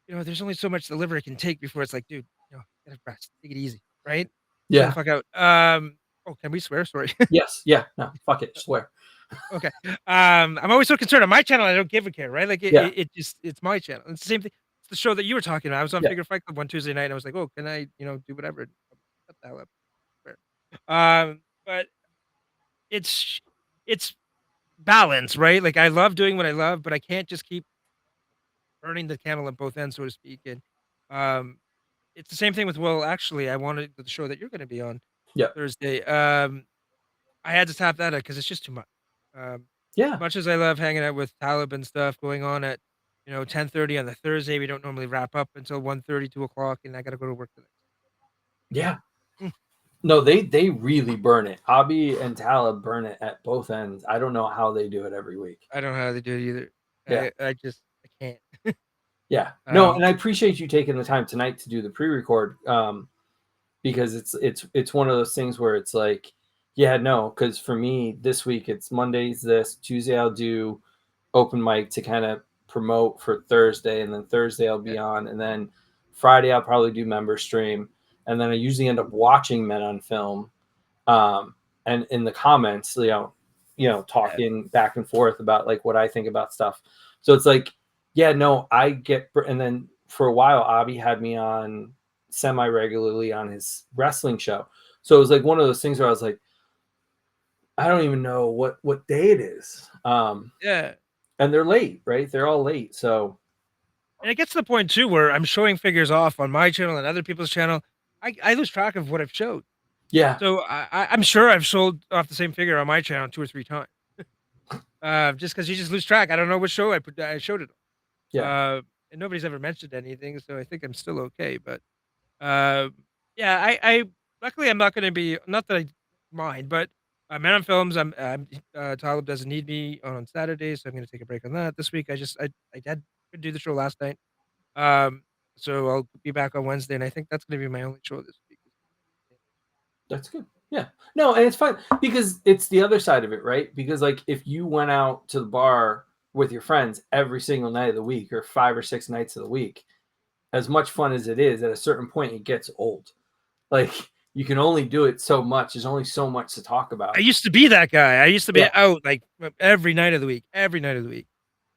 there's only so much the liver can take before it's like, dude, get a rest, take it easy, right? Chill the Yeah. fuck out. Oh, can we swear? Sorry. Yes. Yeah. No. Fuck it. Swear. Okay. I'm always so concerned on my channel. I don't give a care, right? Like Yeah. it's my channel. It's the same thing. It's the show that you were talking about. I was on Yeah. Figure Fight Club one Tuesday night. And I was like, oh, can I, do whatever? Shut the hell up. Swear. But it's balance, right? Like I love doing what I love, but I can't just keep burning the candle at both ends, so to speak. And um, it's the same thing with actually, I wanted the show that you're going to be on Yeah. Thursday. I had to tap that out because it's just too much. Yeah. As much as I love hanging out with Talib and stuff going on at 10:30 on the Thursday, we don't normally wrap up until 1:30, 2 o'clock, and I got to go to work the next. Yeah. Mm. No, they really burn it. Abby and Talib burn it at both ends. I don't know how they do it every week. I don't know how they do it either. Yeah. I can't. Yeah. No, and I appreciate you taking the time tonight to do the pre-record, because it's one of those things where it's like, yeah, no, because for me this week it's Mondays this, Tuesday I'll do open mic to kind of promote for Thursday, and then Thursday I'll be on, and then Friday I'll probably do member stream, and then I usually end up watching Men on Film, and in the comments, talking back and forth about like what I think about stuff. So it's like, yeah, no, I get, and then for a while, Abby had me on semi-regularly on his wrestling show. So it was like one of those things where I was like, I don't even know what day it is. Yeah. And they're late, right? They're all late. So, and it gets to the point too where I'm showing figures off on my channel and other people's channel. I lose track of what I've showed. yeah. So I'm sure I've sold off the same figure on my channel 2 or 3 times. Just because you just lose track. I don't know what show I showed it on. Yeah. And nobody's ever mentioned anything, so I think I'm still okay. But yeah, I luckily I'm not going to be, not that I mind, but Man on Films. Talib doesn't need me on Saturday, so I'm going to take a break on that this week. I couldn't do the show last night, so I'll be back on Wednesday, and I think that's going to be my only show this week. That's good. Yeah. No, and it's fine because it's the other side of it, right? Because like if you went out to the bar with your friends every single night of the week or 5 or 6 nights of the week, as much fun as it is, at a certain point it gets old. Like you can only do it so much. There's only so much to talk about. I used to be that guy. I used to be out like every night of the week.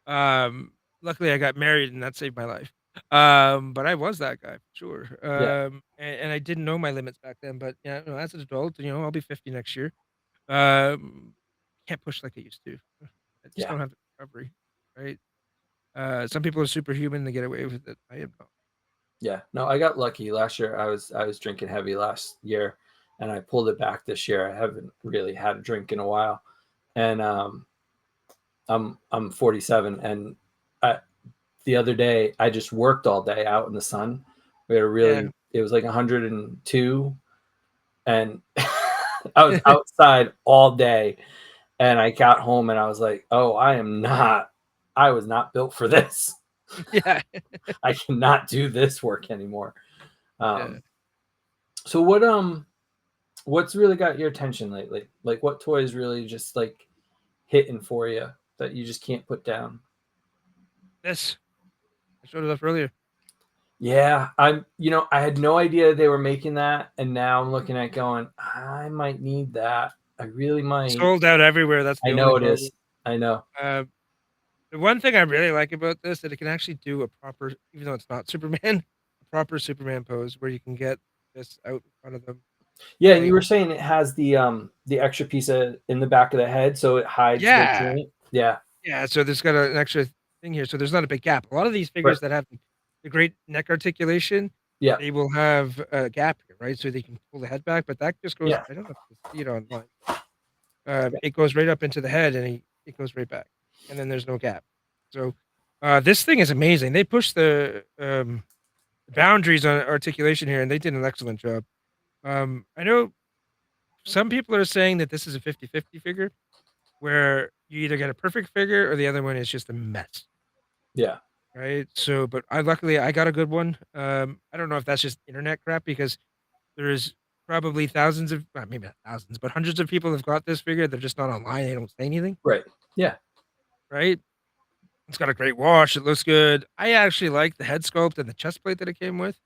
Luckily I got married and that saved my life. But I was that guy for sure. And I didn't know my limits back then. But as an adult, I'll be 50 next year. Can't push like I used to. I just don't have the recovery, right? Some people are superhuman; they get away with it. I am not. Yeah, no, I got lucky last year. I was drinking heavy last year, and I pulled it back this year. I haven't really had a drink in a while, and I'm 47, and the other day I just worked all day out in the sun. We had a really it was like 102, and I was outside all day, and I got home and I was like, oh, I was not built for this. Yeah. I cannot do this work anymore. Yeah. So what's really got your attention lately? Like what toys really just like hitting for you that you just can't put down? This. I showed it off earlier. Yeah, I had no idea they were making that, and now I'm looking at going, I might need that. I really might. Sold out everywhere. That's I the only know it problem. is. I know. The one thing I really like about this that it can actually do a proper, even though it's not Superman, a proper Superman pose where you can get this out in front of them. Yeah, and Like, you were saying it has the extra piece in the back of the head, so it hides the yeah, joint. Yeah, yeah. So there's got an extra thing here, so there's not a big gap. A lot of these right. figures that have the great neck articulation, Yeah, they will have a gap here, right? So they can pull the head back, but that just goes. yeah, I don't know if you can see it online. yeah. It goes right up into the head, and it goes right back, and then there's no gap. So this thing is amazing. They push the boundaries on articulation here, and they did an excellent job. I know some people are saying that this is a 50-50 figure, where you either get a perfect figure or the other one is just a mess. Yeah. Right. So, but luckily I got a good one. I don't know if that's just internet crap because there's probably thousands of, maybe not thousands, but hundreds of people have got this figure. They're just not online. They don't say anything. Right. Yeah. Right. It's got a great wash. It looks good. I actually like the head sculpt and the chest plate that it came with.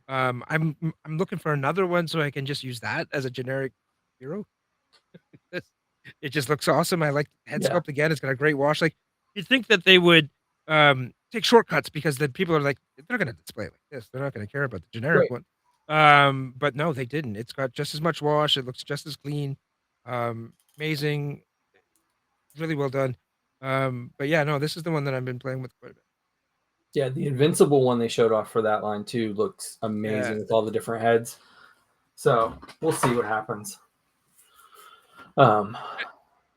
I'm looking for another one so I can just use that as a generic hero. It just looks awesome. I like the head Yeah. sculpt again. It's got a great wash. Like you'd think that they would take shortcuts because the people are like, they're gonna display it like this. They're not gonna care about the generic Right. one. But no, they didn't. It's got just as much wash. It looks just as clean. Amazing, really well done. But yeah, no, this is the one that I've been playing with quite a bit. Yeah, the Invincible one they showed off for that line too looks amazing Yeah. with all the different heads. So we'll see what happens. And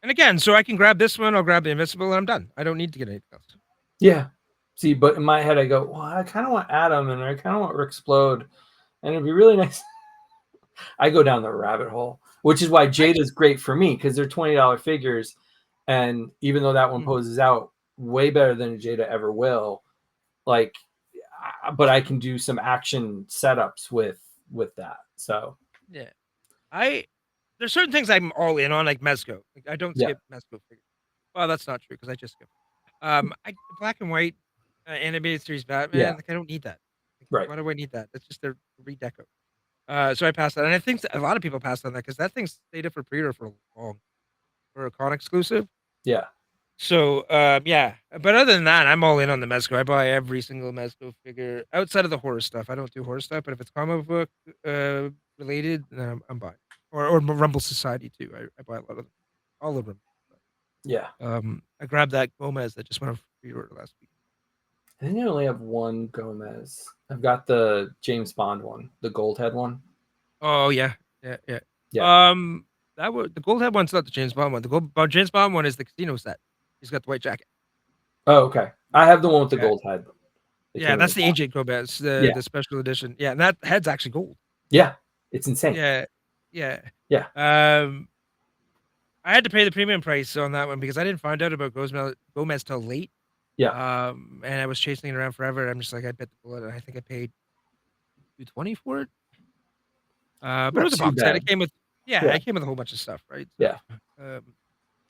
again, so I can grab this one, I'll grab the Invincible, and I'm done. I don't need to get anything else. Yeah. See, but in my head I go, well, I kind of want Adam and I kind of want Explode, and it'd be really nice. I go down the rabbit hole, which is why Jada's great for me because they're $20 figures, and even though that one poses out way better than a Jada ever will, like, but I can do some action setups with that. So yeah, there's certain things I'm all in on, like Mezco. Like, I don't skip Mezco figures. Well, that's not true because I just skip. Black and white animated series Batman. Like I don't need that. Like, right. Why do I need that? That's just a redeco. So I passed that, and I think a lot of people passed on that because that thing stayed up for pre-order for long, for a con exclusive. Yeah. So yeah, but other than that, I'm all in on the Mezco. I buy every single Mezco figure outside of the horror stuff. I don't do horror stuff, but if it's comic book related, then I'm buying. Or Rumble Society too. I buy a lot of them, all of them. Yeah. I grabbed that Gomez that just went on pre-order last week. I think I only have one Gomez. I've got the James Bond one, the gold head one. Oh yeah. The gold head one's not the James Bond one. The James Bond one is the casino set. He's got the white jacket. Oh, okay. I have the one with the gold head. Yeah, that's the Agent Gomez, the special edition. Yeah, and that head's actually gold. Yeah, it's insane. Yeah. I had to pay the premium price on that one because I didn't find out about Gomez till late. Yeah. And I was chasing it around forever. I'm just like, I bet the bullet. And I think I paid $220 for it. But it was a box set. It came with it came with a whole bunch of stuff, right? So, yeah.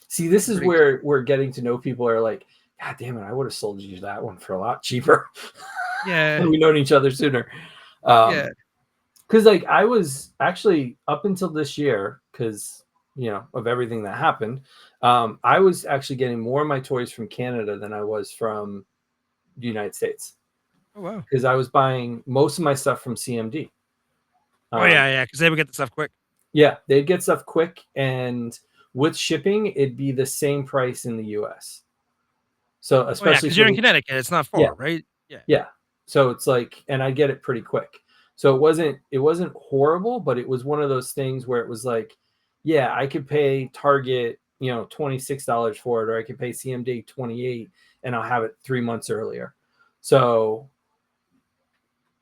See, this is where we're getting to know people are like, God damn it, I would have sold you that one for a lot cheaper. Yeah. We known each other sooner. Because like I was actually up until this year, because of everything that happened, I was actually getting more of my toys from Canada than I was from the United States. Oh wow! Because I was buying most of my stuff from CMD. Because they would get the stuff quick. Yeah, they'd get stuff quick, and with shipping, it'd be the same price in the US. So especially because you're in Connecticut, it's not far, right? Yeah. So it's like, and I get it pretty quick. So it wasn't horrible, but it was one of those things where it was like, yeah, I could pay Target, $26 for it, or I could pay CMD $28, and I'll have it 3 months earlier. So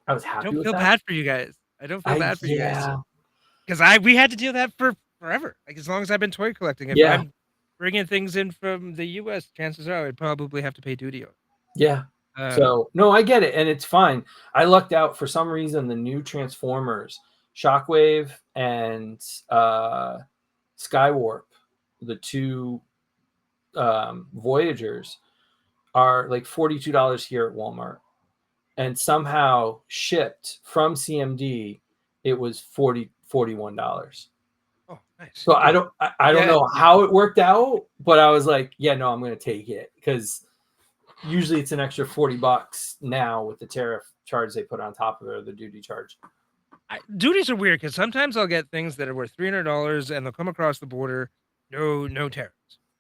I was happy with that. Don't feel bad for you guys. I don't feel bad for you guys Yeah, because we had to deal with that for forever. Like as long as I've been toy collecting, if yeah, I'm bringing things in from the U.S., chances are I'd probably have to pay duty on. yeah. Um, So no, I get it, and it's fine. I lucked out for some reason. The new Transformers, Shockwave and Skywarp, the two Voyagers, are like $42 here at Walmart, and somehow shipped from CMD, it was $41. oh, nice. So Okay. I don't Yeah. know how it worked out, but I was like, yeah, no, I'm gonna take it because usually it's an extra $40 now with the tariff charge they put on top of it, or the duty charge. Duties are weird because sometimes I'll get things that are worth $300 and they'll come across the border, no tariffs.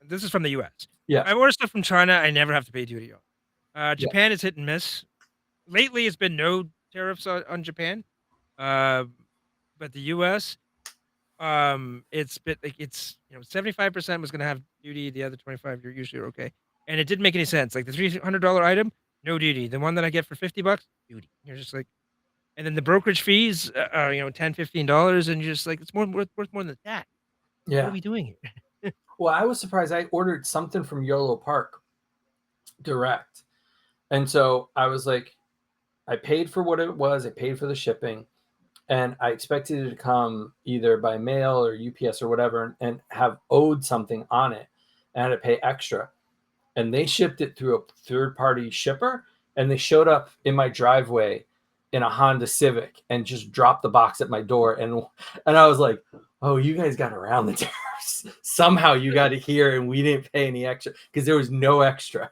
This is from the U.S. Yeah, I order stuff from China, I never have to pay duty on. yeah, Japan is hit and miss. Lately, it's been no tariffs on Japan, uh, but the U.S. It's been like 75% was gonna have duty, the other 25 you're usually okay, and it didn't make any sense. Like the $300 item, no duty. The one that I get for $50, duty. You're just like, and then the brokerage fees, $10-15, and you're just like, it's worth more than that. What are yeah. we doing here? Well, I was surprised. I ordered something from Yolo Park direct, and so I was like, I paid for what it was. I paid for the shipping, and I expected it to come either by mail or UPS or whatever, and have owed something on it, and I had to pay extra. And they shipped it through a third-party shipper, and they showed up in my driveway in a Honda Civic and just dropped the box at my door, and I was like, "Oh, you guys got around the tariffs somehow. You got it here, and we didn't pay any extra because there was no extra."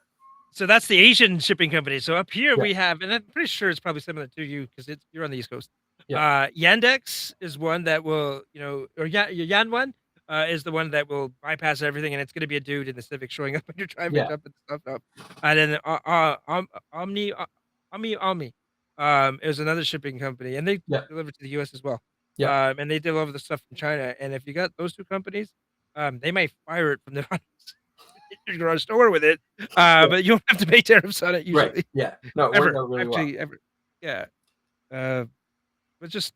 So that's the Asian shipping company. So up here Yeah, we have, and I'm pretty sure it's probably similar to you because you're on the East Coast. yeah, Yandex is one that will, or Yan one is the one that will bypass everything, and it's going to be a dude in the Civic showing up on your driveway, yeah, jumping stuff up. And then Omni is another shipping company, and they yeah, deliver to the U.S. as well. yeah, And they deliver the stuff from China. And if you got those two companies, they might fire it from their your garage door with it, yeah. but you don't have to pay tariffs on it Right. usually. Yeah. No, it worked Ever, out really well. actually, ever. Yeah. Uh, but just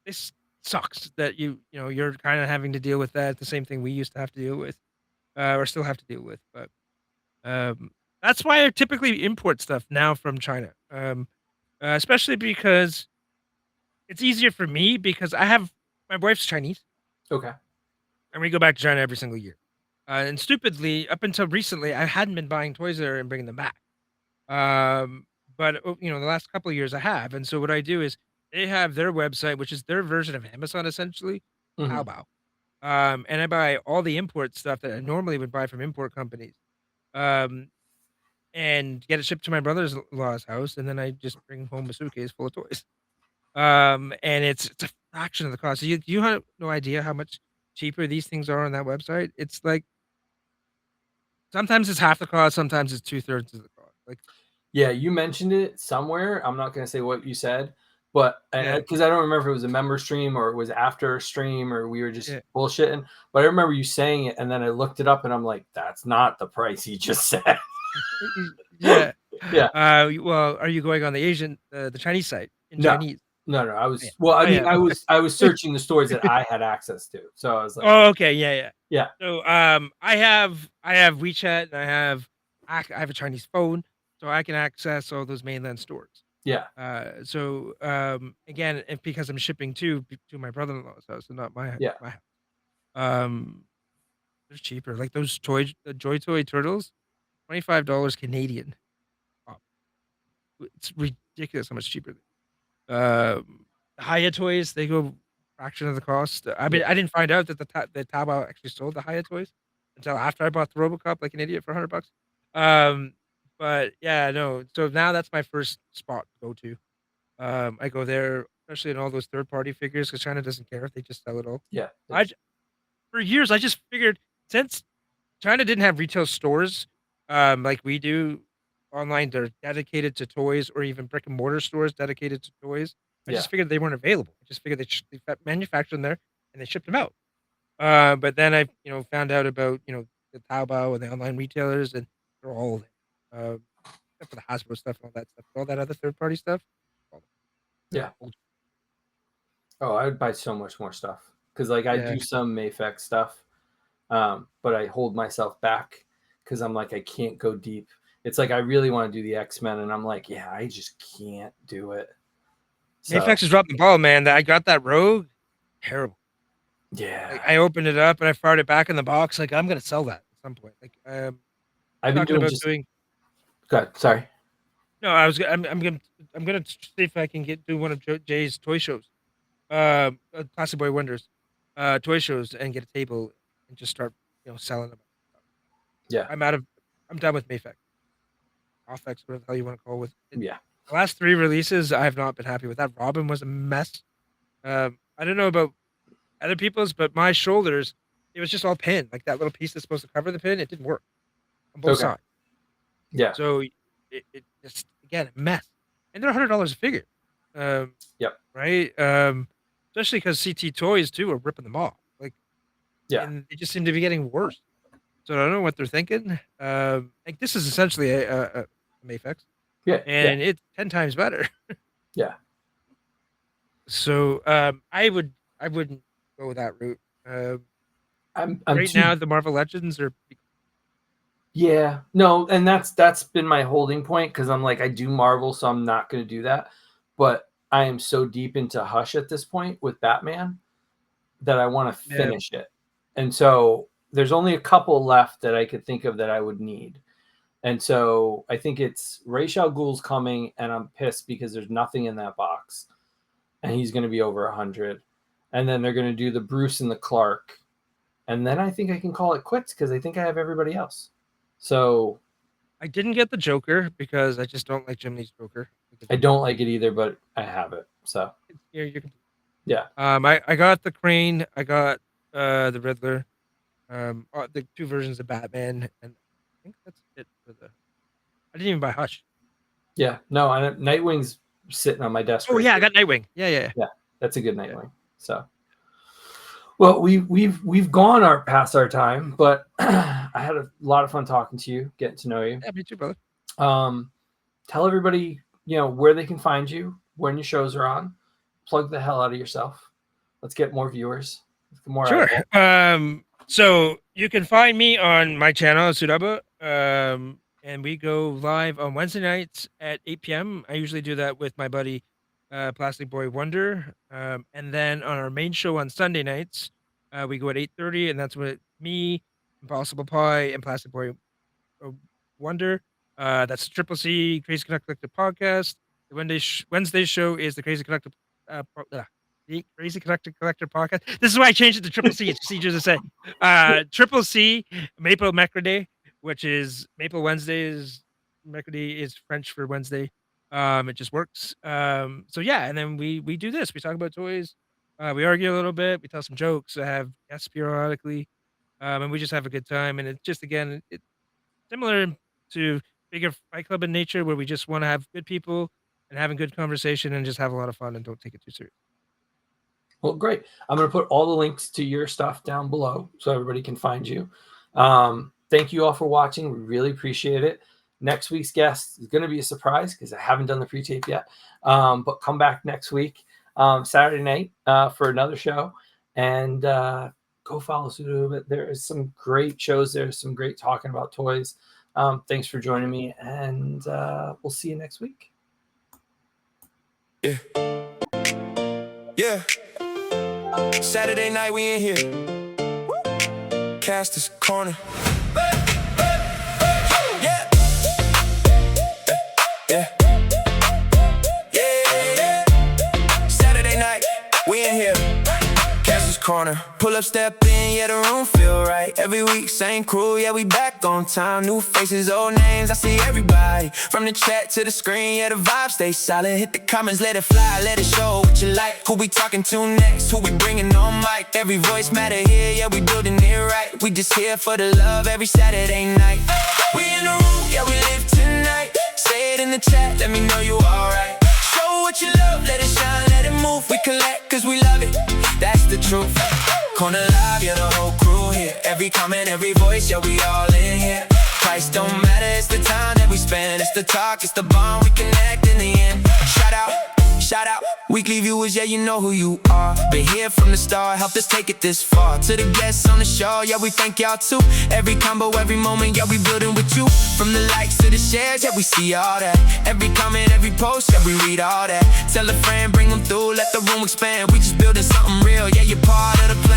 this sucks that you're kind of having to deal with that. The same thing we used to have to deal with, or still have to deal with. But that's why I typically import stuff now from China, especially because it's easier for me because my wife's Chinese Okay. and we go back to China every single year. And stupidly, up until recently, I hadn't been buying toys there and bringing them back. Um, but the last couple of years I have, and so what I do is they have their website, which is their version of Amazon, essentially, Hmm. Taobao. And I buy all the import stuff that I normally would buy from import companies, um, and get it shipped to my brother-in-law's house, and then I just bring home a suitcase full of toys. And it's a fraction of the cost. So you have no idea how much cheaper these things are on that website. It's like sometimes it's half the cost, sometimes it's 2/3 of the cost. Like, Yeah, you mentioned it somewhere. I'm not going to say what you said, but yeah, because I don't remember if it was a member stream or it was after a stream or we were just yeah. bullshitting. But I remember you saying it, and then I looked it up, and I'm like, that's not the price he just said. Yeah. Yeah. Well, are you going on the Chinese site in No, Chinese? no, no. I Oh, yeah. was well. I Oh, mean, yeah. I was searching the stores that I had access to, so I was like, Oh, okay. Yeah, yeah. yeah, So, I have WeChat and I have a Chinese phone, so I can access all those mainland stores. yeah, Again, and because I'm shipping to my brother-in-law's house and not yeah, my house, um, they're cheaper. Like the Joy Toy turtles, $25 Canadian. Oh, it's ridiculous how much cheaper. Hiya toys, they go fraction of the cost. I mean, yeah, I didn't find out that the Taobao actually sold the Hiya toys until after I bought the RoboCop like an idiot for $100. Um, but yeah, no. So now that's my first spot to go to. I go there, especially in all those third party figures, because China doesn't care if they just sell it all. yeah. I for years I just figured since China didn't have retail stores, like we do online. They're dedicated to toys, or even brick and mortar stores dedicated to toys. I Yeah. just figured they weren't available. I just figured they manufactured them there and they shipped them out. But then I, found out about the Taobao and the online retailers, and they're all there. Except for the Hasbro stuff and all that stuff, but all that other third party stuff, all there. Yeah. They're all- Oh, I would buy so much more stuff because like I Yeah. do some Mayfex stuff, but I hold myself back because I'm like I can't go deep. It's like I really want to do the X-Men, and I'm like, yeah, I just can't do it. So Mayfex has dropped the ball, man. That I got that Rogue, terrible. yeah, Like I opened it up and I fired it back in the box. Like I'm gonna sell that at some point. Like I've been talking doing about just. doing. God, sorry. No, I'm gonna see if I can do one of Jay's toy shows, Classic Boy Wonders, toy shows, and get a table and just start selling them. Yeah, I'm done with Mayfex, Offex, whatever the hell you want to call it. yeah. The last 3 releases I have not been happy with. That Robin was a mess. I don't know about other people's, but my shoulders, it was just all pin. Like that little piece that's supposed to cover the pin, it didn't work on both Okay. sides. Yeah. So it just again a mess, and they're $100 a figure. Yep. Right. Especially because CT Toys too are ripping them off. Like, Yeah. and they just seem to be getting worse. So I don't know what they're thinking. Like this is essentially a Mayfex, Yeah. and it's 10 times better. Yeah. So I wouldn't go that route. I'm Right too. now the Marvel Legends are. Yeah. No, and that's been my holding point because I'm like I do Marvel, so I'm not going to do that. But I am so deep into Hush at this point with Batman that I want to finish it. And so there's only a couple left that I could think of that I would need. And so I think it's Ra's al Ghul's coming, and I'm pissed because there's nothing in that box. And he's going to be over 100. And then they're going to do the Bruce and the Clark. And then I think I can call it quits because I think I have everybody else. So I didn't get the Joker because I just don't like Jimny's Joker. I don't like it either, but I have it. So You're yeah. I got the Crane. I got the Riddler. The 2 versions of Batman, and I think that's it for the. I didn't even buy Hush. Yeah. No, Nightwing's sitting on my desk. Oh right yeah, here. I got Nightwing. Yeah. That's a good Nightwing. So well, we've gone past our time, but I had a lot of fun talking to you, getting to know you. Yeah, me too, brother. Tell everybody, where they can find you, when your shows are on. Plug the hell out of yourself. Let's get more viewers. More Sure. eyeballs. So you can find me on my channel, Out Sudehuba, and we go live on Wednesday nights at 8 p.m. I usually do that with my buddy, Plastic Boy Wonder, and then on our main show on Sunday nights, we go at 8:30, and that's with me, Impossible Pie, and Plastic Boy Wonder. That's Triple C Crazy Connected podcast. The Wednesday show is the Crazy Connected. The Crazy Connected Collector podcast. This is why I changed it to Triple C. It's procedure to say. Triple C Maple Mercredi, which is Maple Wednesdays. Mercredi is French for Wednesday. It just works. So yeah, and then we do this. We talk about toys. We argue a little bit. We tell some jokes. I have guests periodically, and we just have a good time. And it's just it's similar to bigger Fight Club in nature, where we just want to have good people and having good conversation and just have a lot of fun and don't take it too serious. Well, great. I'm going to put all the links to your stuff down below so everybody can find you. Thank you all for watching. We really appreciate it. Next week's guest is going to be a surprise because I haven't done the pre-tape yet. But come back next week, Saturday night, for another show. And go follow Sudehuba. There is some great shows there, some great talking about toys. Thanks for joining me, and we'll see you next week. Yeah. Saturday night, we in here. Kastor's Korner. Yeah. Yeah. Saturday night, we in here. Kastor's Korner. Pull up, step in, yeah, the room feel right. Every week, same crew, yeah, we back on time. New faces, old names, I see everybody. From the chat to the screen, yeah, the vibe stay solid. Hit the comments, let it fly, let it show what you like. Who we talking to next, who we bringing on mic. Every voice matter here, yeah, we building it right. We just here for the love every Saturday night. We in the room, yeah, we live tonight. Say it in the chat, let me know you alright. Show what you love, let it shine, let it move. We collect cause we love it, that's the truth. Korner Live, yeah, the whole crew here. Every comment, every voice, yeah, we all in here. Price don't matter, it's the time that we spend. It's the talk, it's the bond, we connect in the end. Shout out, weekly viewers, yeah, you know who you are. Been here from the start, helped us take it this far. To the guests on the show, yeah, we thank y'all too. Every combo, every moment, yeah, we building with you. From the likes to the shares, yeah, we see all that. Every comment, every post, yeah, we read all that. Tell a friend, bring them through, let the room expand. We just building something real, yeah, you're part of the plan.